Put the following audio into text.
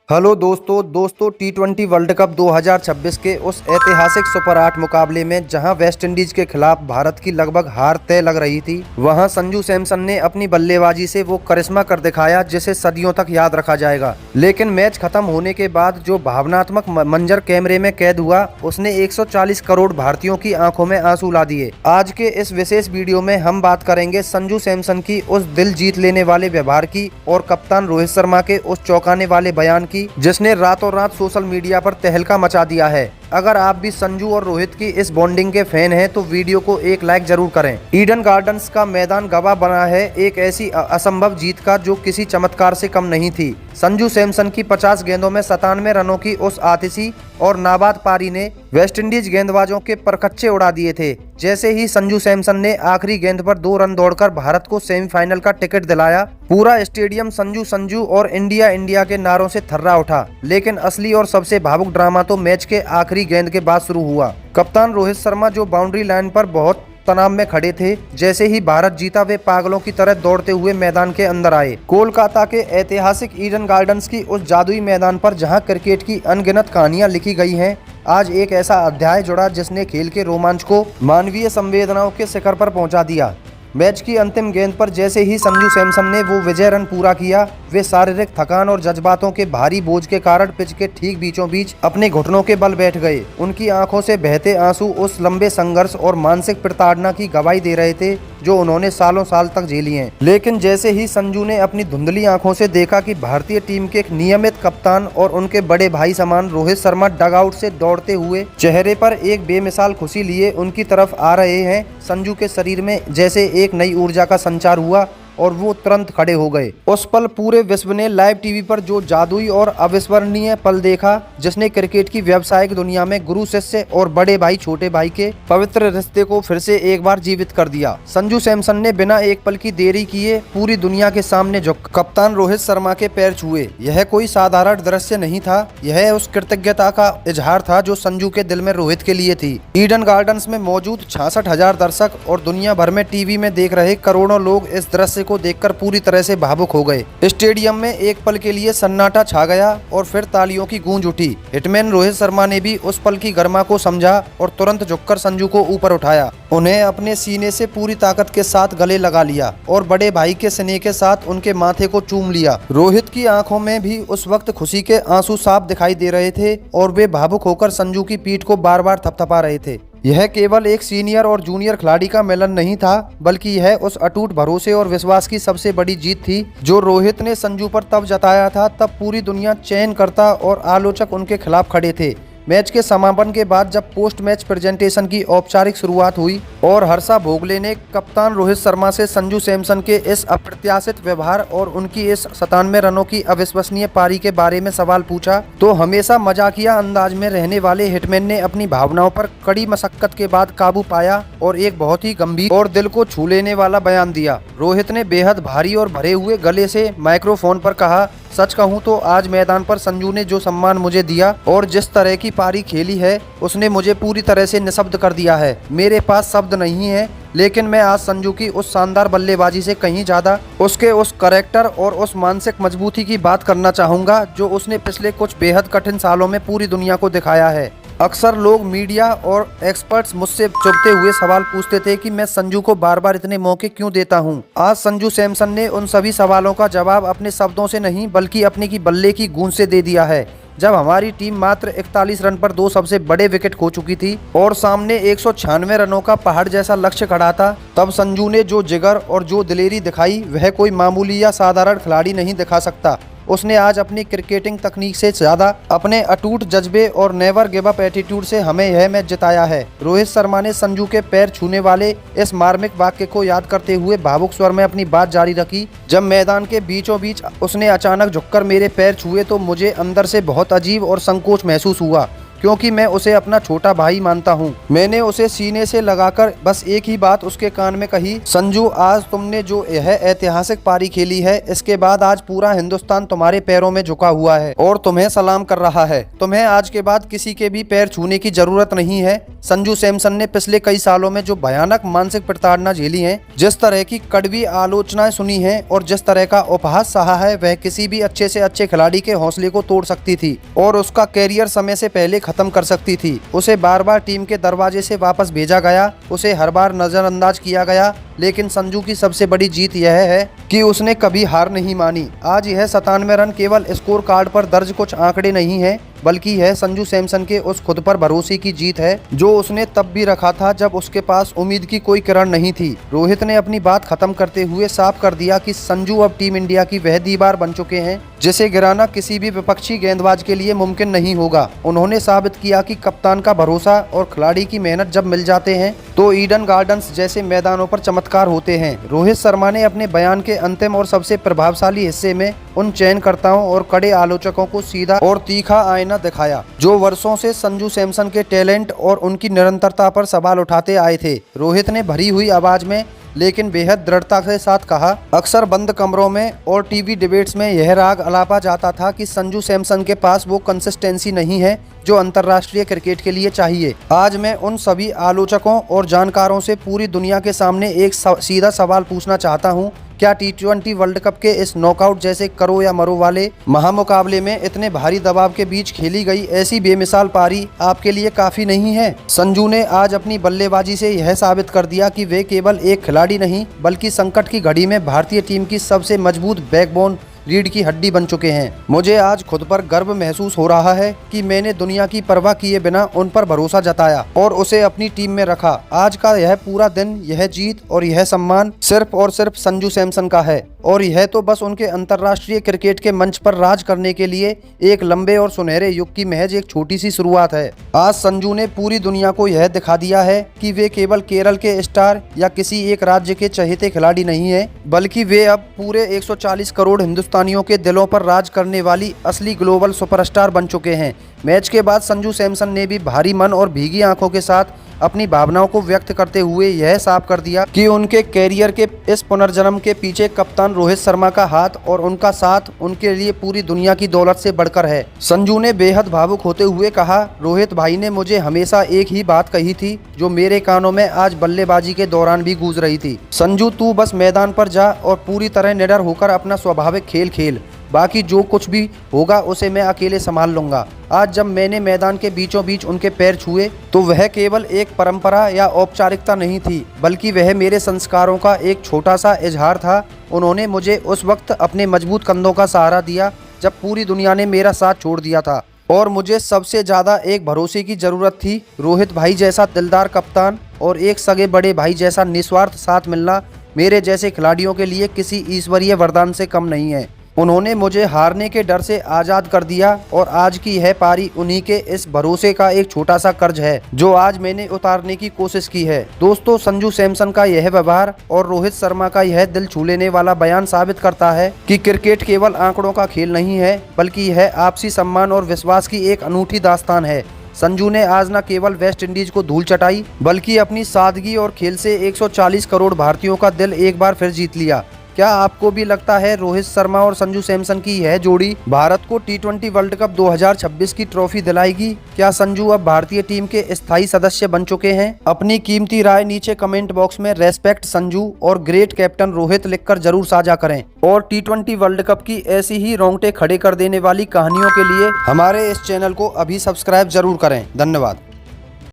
Hello दोस्तों टी20 world cup 2026 के उस ऐतिहासिक सुपर 8 मुकाबले में जहां वेस्ट इंडीज के खिलाफ भारत की लगभग हार तय लग रही थी, वहां संजू सैमसन ने अपनी बल्लेबाजी से वो करिश्मा कर दिखाया जिसे सदियों तक याद रखा जाएगा। लेकिन मैच खत्म होने के बाद जो भावनात्मक मंजर कैमरे में कैद हुआ, उसने 140 करोड़ भारतीयों की आंखों में आंसू ला दिए। आज के इस विशेष वीडियो में हम बात करेंगे संजू सैमसन की उस दिल जीत लेने वाले व्यवहार की और कप्तान रोहित शर्मा के उस चौंकाने वाले बयान की जिसने रातों रात सोशल मीडिया पर तहलका मचा दिया है। अगर आप भी संजू और रोहित की इस बॉन्डिंग के फैन हैं तो वीडियो को एक लाइक जरूर करें। ईडन गार्डन्स का मैदान गवाह बना है एक ऐसी असंभव जीत का जो किसी चमत्कार से कम नहीं थी। संजू सैमसन की 50 गेंदों में 97 रनों की उस आतिशी और नाबाद पारी ने वेस्टइंडीज गेंदबाजों के परखच्चे उड़ा दिए थे। जैसे ही संजू सैमसन ने आखिरी गेंद पर 2 रन दौड़कर भारत को सेमीफाइनल का टिकट दिलाया, पूरा स्टेडियम संजू संजू और इंडिया इंडिया के नारों से थर्रा उठा। लेकिन असली और सबसे भावुक ड्रामा तो मैच के आखिरी गेंद के बाद शुरू हुआ। कप्तान रोहित शर्मा जो बाउंड्री लाइन पर बहुत तनाव में खड़े थे, जैसे ही भारत जीता वे पागलों की तरह दौड़ते हुए मैदान के अंदर आए। कोलकाता के ऐतिहासिक ईडन गार्डन्स की उस जादुई मैदान पर जहां क्रिकेट की अनगिनत कहानियां लिखी गई हैं, आज एक ऐसा अध्याय जुड़ा जिसने खेल के रोमांच को मानवीय संवेदनाओं के शिखर पर पहुंचा दिया। मैच की अंतिम गेंद पर जैसे ही संजू सैमसन ने वो विजय रन पूरा किया, वे शारीरिक थकान और जज्बातों के भारी बोझ के कारण पिच के ठीक बीचों बीच अपने घुटनों के बल बैठ गए। उनकी आंखों से बहते आंसू उस लंबे संघर्ष और मानसिक प्रताड़ना की गवाही दे रहे थे जो उन्होंने सालों साल तक झेली हैं। लेकिन जैसे ही संजू ने अपनी धुंधली आंखों से देखा कि भारतीय टीम के एक नियमित कप्तान और उनके बड़े भाई समान रोहित शर्मा डगआउट से दौड़ते हुए चेहरे पर एक बेमिसाल खुशी लिए उनकी तरफ आ रहे हैं, संजू के शरीर में जैसे एक नई ऊर्जा का संचार हुआ और वो तुरंत खड़े हो गए। उस पल पूरे विश्व ने लाइव टीवी पर जो जादुई और अविस्मरणीय पल देखा, जिसने क्रिकेट की व्यावसायिक दुनिया में गुरु शिष्य और बड़े भाई छोटे भाई के पवित्र रिश्ते को फिर से एक बार जीवित कर दिया। संजू सैमसन ने बिना एक पल की देरी किए पूरी दुनिया के सामने झुक कप्तान रोहित शर्मा के पैर छुए। यह कोई साधारण दृश्य नहीं था, यह उस कृतज्ञता का इजहार था जो संजू के दिल में रोहित के लिए थी। ईडन गार्डन्स में मौजूद 66,000 दर्शक और दुनिया भर में टीवी में देख रहे करोड़ों लोग इस दृश्य को देखकर पूरी तरह से भावुक हो गए। स्टेडियम में एक पल के लिए सन्नाटा छा गया और फिर तालियों की गूंज उठी। हिटमैन रोहित शर्मा ने भी उस पल की गरिमा को समझा और तुरंत झुककर संजू को ऊपर उठाया, उन्हें अपने सीने से पूरी ताकत के साथ गले लगा लिया और बड़े भाई के स्नेह के साथ उनके माथे को चूम लिया। रोहित की आंखों में भी उस वक्त खुशी के आंसू साफ दिखाई दे रहे थे और वे भावुक होकर संजू की पीठ को बार बार थपथपा रहे थे। यह केवल एक सीनियर और जूनियर खिलाड़ी का मिलन नहीं था, बल्कि यह उस अटूट भरोसे और विश्वास की सबसे बड़ी जीत थी जो रोहित ने संजू पर तब जताया था तब पूरी दुनिया चयन करता और आलोचक उनके खिलाफ खड़े थे। मैच के समापन के बाद जब पोस्ट मैच प्रेजेंटेशन की औपचारिक शुरुआत हुई और हर्षा भोगले ने कप्तान रोहित शर्मा से संजू सैमसन के इस अप्रत्याशित व्यवहार और उनकी इस 97 रनों की अविश्वसनीय पारी के बारे में सवाल पूछा, तो हमेशा मजाकिया अंदाज में रहने वाले हिटमैन ने अपनी भावनाओं पर कड़ी मशक्कत के बाद काबू पाया और एक बहुत ही गंभीर और दिल को छू लेने वाला बयान दिया। रोहित ने बेहद भारी और भरे हुए गले से माइक्रोफोन पर कहा, सच कहूं तो आज मैदान पर संजू ने जो सम्मान मुझे दिया और जिस तरह की पारी खेली है, उसने मुझे पूरी तरह से निशब्द कर दिया है। मेरे पास शब्द नहीं है, लेकिन मैं आज संजू की उस शानदार बल्लेबाजी से कहीं ज्यादा उसके उस कैरेक्टर और उस मानसिक मजबूती की बात करना चाहूंगा जो उसने पिछले कुछ बेहद कठिन सालों में पूरी दुनिया को दिखाया है। अक्सर लोग मीडिया और एक्सपर्ट्स मुझसे चुभते हुए सवाल पूछते थे कि मैं संजू को बार बार इतने मौके क्यों देता हूं। आज संजू सैमसन ने उन सभी सवालों का जवाब अपने शब्दों से नहीं बल्कि अपने की बल्ले की गूंज से दे दिया है। जब हमारी टीम मात्र 41 रन पर 2 सबसे बड़े विकेट खो चुकी थी और सामने 196 रनों का पहाड़ जैसा लक्ष्य खड़ा था, तब संजू ने जो जिगर और जो दिलेरी दिखाई वह कोई मामूली या साधारण खिलाड़ी नहीं दिखा सकता। उसने आज अपनी क्रिकेटिंग तकनीक से ज्यादा अपने अटूट जज्बे और नेवर गिव अप एटीट्यूड से हमें यह मैच जिताया है। रोहित शर्मा ने संजू के पैर छूने वाले इस मार्मिक वाक्य को याद करते हुए भावुक स्वर में अपनी बात जारी रखी। जब मैदान के बीचों बीच उसने अचानक झुककर मेरे पैर छुए तो मुझे अंदर से बहुत अजीब और संकोच महसूस हुआ, क्योंकि मैं उसे अपना छोटा भाई मानता हूँ। मैंने उसे सीने से लगाकर बस एक ही बात उसके कान में कही, संजू आज तुमने जो यह ऐतिहासिक पारी खेली है, इसके बाद आज पूरा हिंदुस्तान तुम्हारे पैरों में झुका हुआ है और तुम्हें सलाम कर रहा है। तुम्हें आज के बाद किसी के भी पैर छूने की जरूरत नहीं है। संजू सैमसन ने पिछले कई सालों में जो भयानक मानसिक प्रताड़ना झेली है, जिस तरह की कड़वी आलोचनाएं सुनी हैं और जिस तरह का उपहास सहा है, वह किसी भी अच्छे से अच्छे खिलाड़ी के हौसले को तोड़ सकती थी और उसका कैरियर समय से पहले खत्म कर सकती थी। उसे बार बार टीम के दरवाजे से वापस भेजा गया, उसे हर बार नजरअंदाज किया गया, लेकिन संजू की सबसे बड़ी जीत यह है कि उसने कभी हार नहीं मानी। आज यह 97 रन केवल स्कोर कार्ड पर दर्ज कुछ आंकड़े नहीं है, बल्कि यह संजू सैमसन के उस खुद पर भरोसे की जीत है जो उसने तब भी रखा था जब उसके पास उम्मीद की कोई किरण नहीं थी। रोहित ने अपनी बात खत्म करते हुए साफ कर दिया कि संजू अब टीम इंडिया की वह दीवार बन चुके हैं जिसे गिराना किसी भी विपक्षी गेंदबाज के लिए मुमकिन नहीं होगा। उन्होंने साबित किया कि कप्तान का भरोसा और खिलाड़ी की मेहनत जब मिल जाते हैं तो ईडन गार्डन्स जैसे मैदानों पर चमत्कार होते हैं। रोहित शर्मा ने अपने बयान के अंतिम और सबसे प्रभावशाली हिस्से में उन चयनकर्ताओं और कड़े आलोचकों को सीधा और तीखा आईना दिखाया जो वर्षों से संजू सैमसन के टैलेंट और उनकी निरंतरता पर सवाल उठाते आए थे। रोहित ने भरी हुई आवाज में लेकिन बेहद दृढ़ता के साथ कहा, अक्सर बंद कमरों में और टीवी डिबेट्स में यह राग अलापा जाता था कि संजू सैमसन के पास वो कंसिस्टेंसी नहीं है जो अंतर्राष्ट्रीय क्रिकेट के लिए चाहिए। आज मैं उन सभी आलोचकों और जानकारों से पूरी दुनिया के सामने एक सीधा सवाल पूछना चाहता हूं, क्या T20 वर्ल्ड कप के इस नॉकआउट जैसे करो या मरो वाले महामुकाबले में इतने भारी दबाव के बीच खेली गई ऐसी बेमिसाल पारी आपके लिए काफी नहीं है? संजू ने आज अपनी बल्लेबाजी से यह साबित कर दिया कि वे केवल एक खिलाड़ी नहीं बल्कि संकट की घड़ी में भारतीय टीम की सबसे मजबूत बैकबोन रीढ़ की हड्डी बन चुके हैं। मुझे आज खुद पर गर्व महसूस हो रहा है कि मैंने दुनिया की परवाह किए बिना उन पर भरोसा जताया और उसे अपनी टीम में रखा। आज का यह पूरा दिन, यह जीत और यह सम्मान सिर्फ और सिर्फ संजू सैमसन का है और यह तो बस उनके अंतर्राष्ट्रीय क्रिकेट के मंच पर राज करने के लिए एक लंबे और सुनहरे युग की महज एक छोटी सी शुरुआत है। आज संजू ने पूरी दुनिया को यह दिखा दिया है कि वे केवल केरल के स्टार या किसी एक राज्य के चहेते खिलाड़ी नहीं है, बल्कि वे अब पूरे 140 करोड़ हिंदुस्तानियों के दिलों पर राज करने वाली असली ग्लोबल सुपरस्टार बन चुके हैं। मैच के बाद संजू सैमसन ने भी भारी मन और भीगी आंखों के साथ अपनी भावनाओं को व्यक्त करते हुए यह साफ कर दिया कि उनके कैरियर के इस पुनर्जन्म के पीछे कप्तान रोहित शर्मा का हाथ और उनका साथ उनके लिए पूरी दुनिया की दौलत से बढ़कर है। संजू ने बेहद भावुक होते हुए कहा, रोहित भाई ने मुझे हमेशा एक ही बात कही थी जो मेरे कानों में आज बल्लेबाजी के दौरान भी गूंज रही थी, संजू तू बस मैदान पर जा और पूरी तरह निडर होकर अपना स्वाभाविक खेल खेल, बाकी जो कुछ भी होगा उसे मैं अकेले संभाल लूंगा। आज जब मैंने मैदान के बीचों बीच उनके पैर छुए तो वह केवल एक परंपरा या औपचारिकता नहीं थी, बल्कि वह मेरे संस्कारों का एक छोटा सा इजहार था। उन्होंने मुझे उस वक्त अपने मजबूत कंधों का सहारा दिया जब पूरी दुनिया ने मेरा साथ छोड़ दिया था और मुझे सबसे ज्यादा एक भरोसे की जरूरत थी। रोहित भाई जैसा दिलदार कप्तान और एक सगे बड़े भाई जैसा निस्वार्थ साथ मिलना मेरे जैसे खिलाड़ियों के लिए किसी ईश्वरीय वरदान से कम नहीं है। उन्होंने मुझे हारने के डर से आज़ाद कर दिया और आज की यह पारी उन्हीं के इस भरोसे का एक छोटा सा कर्ज है जो आज मैंने उतारने की कोशिश की है। दोस्तों, संजू सैमसन का यह व्यवहार और रोहित शर्मा का यह दिल छू लेने वाला बयान साबित करता है कि क्रिकेट केवल आंकड़ों का खेल नहीं है, बल्कि यह आपसी सम्मान और विश्वास की एक अनूठी दास्तान है। संजू ने आज न केवल वेस्ट इंडीज को धूल चटाई, बल्कि अपनी सादगी और खेल से 140 करोड़ भारतीयों का दिल एक बार फिर जीत लिया। क्या आपको भी लगता है रोहित शर्मा और संजू सैमसन की यह जोड़ी भारत को T20 वर्ल्ड कप 2026 की ट्रॉफी दिलाएगी? क्या संजू अब भारतीय टीम के स्थायी सदस्य बन चुके हैं? अपनी कीमती राय नीचे कमेंट बॉक्स में रेस्पेक्ट संजू और ग्रेट कैप्टन रोहित लिखकर जरूर साझा करें और T20 वर्ल्ड कप की ऐसी ही रोंगटे खड़े कर देने वाली कहानियों के लिए हमारे इस चैनल को अभी सब्सक्राइब जरूर करें। धन्यवाद।